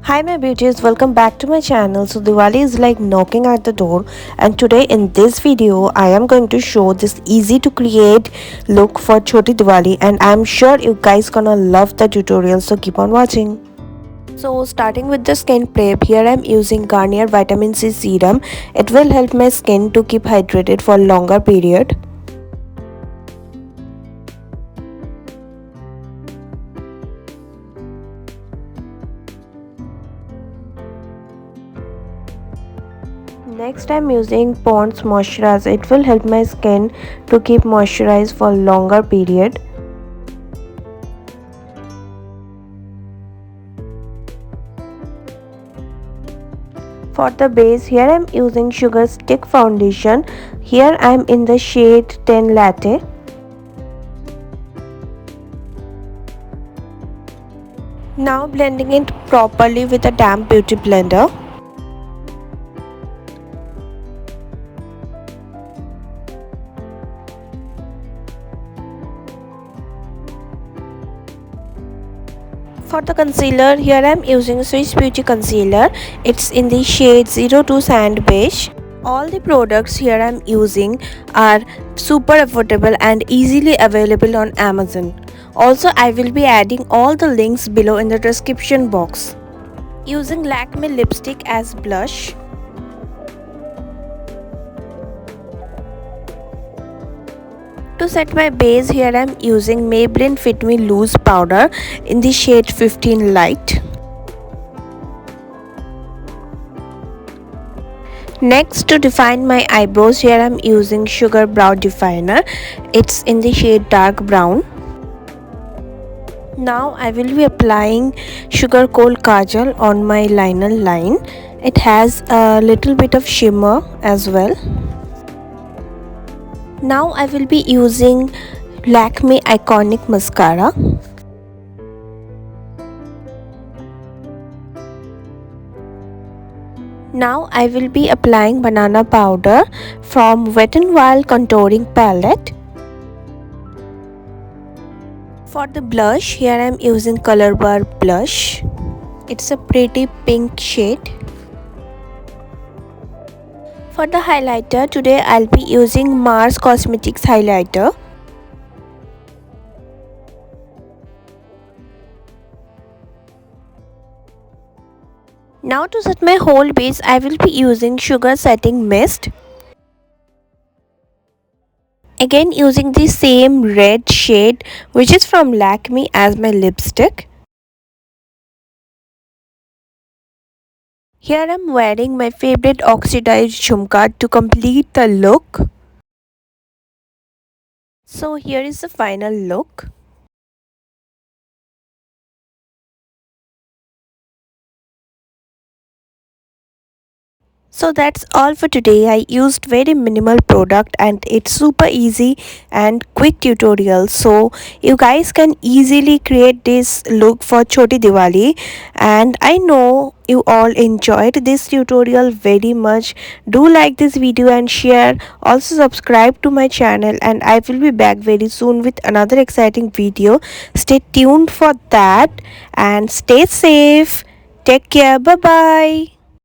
Hi my beauties, welcome back to my channel. So Diwali is like knocking at the door, and today in this video I am going to show this easy to create look for Choti Diwali, and I'm sure you guys gonna love the tutorial, so keep on watching. So starting with the skin prep, here I'm using Garnier Vitamin C Serum. It will help my skin to keep hydrated for longer period. Next I'm using Pond's Moisturizer. It will help my skin to keep moisturized for longer period. For the base, here I'm using Sugar Stick Foundation. Here I'm in the shade 10 Latte. Now blending it properly with a damp beauty blender. For the concealer, here I am using Swiss Beauty Concealer. It's in the shade 02 Sand Beige. All the products here I am using are super affordable and easily available on Amazon. Also, I will be adding all the links below in the description box. Using Lakme lipstick as blush. To set my base, here I am using Maybelline Fit Me Loose Powder in the shade 15 Light. Next, to define my eyebrows, here I am using Sugar Brow Definer. It's in the shade Dark Brown. Now I will be applying Sugar Coal Kajal on my liner line. It has a little bit of shimmer as well. Now I will be using Lakme Iconic Mascara. Now I will be applying banana powder from Wet n Wild Contouring Palette. For the blush, here I am using Color Bar Blush. It's a pretty pink shade. For the highlighter, today I'll be using Mars Cosmetics highlighter. Now to set my whole base, I will be using Sugar Setting Mist. Again using the same red shade which is from Lakme as my lipstick. Here I am wearing my favorite oxidized jhumka to complete the look. So here is the final look. So that's all for today. I used very minimal product and it's super easy and quick tutorial, so you guys can easily create this look for Choti Diwali. And I know you all enjoyed this tutorial very much. Do like this video and share. Also subscribe to my channel, and I will be back very soon with another exciting video. Stay tuned for that and stay safe. Take care. Bye bye.